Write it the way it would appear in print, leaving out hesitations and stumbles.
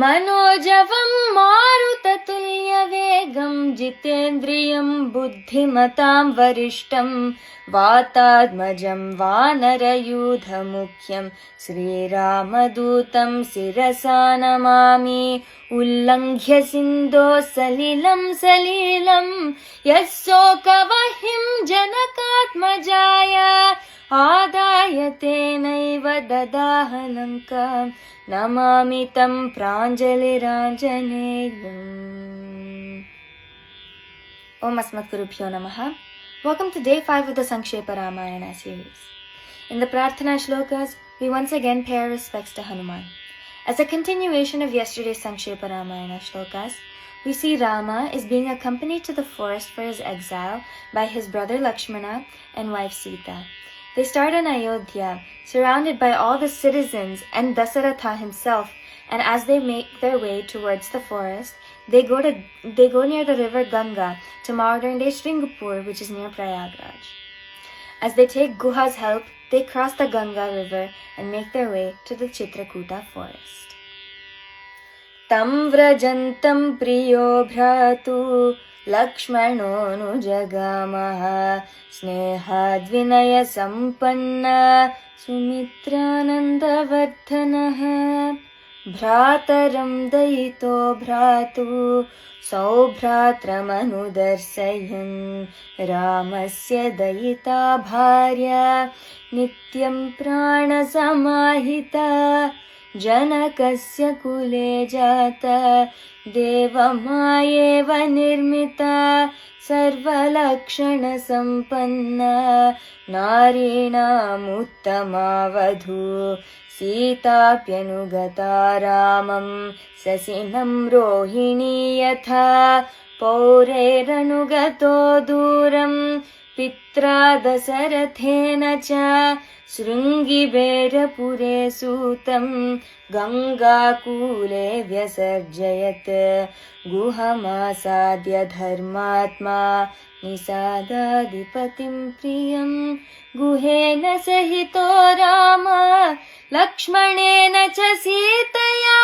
मनोजवं मारुततुल्यवेगं जितेन्द्रियं बुद्धिमतां वरिष्ठं वातात्मजं वानरयूथमुख्यं श्रीरामदूतं शिरसा नमामि। उल्लङ्घ्य सिन्धोः सलिलं यस्सोकवह्निं जनकात्मजाय आदाय तेनैव ददाह लङ्कां नमामि तं प्राञ्जलिराञ्जनेयम्। Om Asmatgurubhyo Namaha. Welcome to day 5 of the Sankshepa Ramayana series. In the Prarthana Shlokas, we once again pay our respects to Hanuman. As a continuation of yesterday's Sankshepa Ramayana Shlokas, we see Rama is being accompanied to the forest for his exile by his brother Lakshmana and wife Sita. They start in Ayodhya, surrounded by all the citizens and Dasaratha himself, and as they make their way towards the forest, they go near the river Ganga to modern-day Sringapur, which is near Prayagraj. As they take Guha's help, they cross the Ganga river and make their way to the Chitrakuta forest. Tam vrajantam priyo bhratu Lakshmano jagamaha snehadvinaya sampanna Sumitranandavardhanaha Bhrataram dayito bhratu Saubhratramanudarsayan Ramasya dayita bharya Nityam prana samahita Janakasya kule jata Devamaayeva nirmita Sarvalakshana sampanna Narinam uttama vadhu Sitapyanugata ramam sasinam rohini yatha Paureiranugato duram Pitra dasarathena cha Sringibera sutam Ganga kule vyasarjayat Guhamasadya dharmatma Nisadadipatim priyam Guhena sahito rama Lakshmanena cha sitaya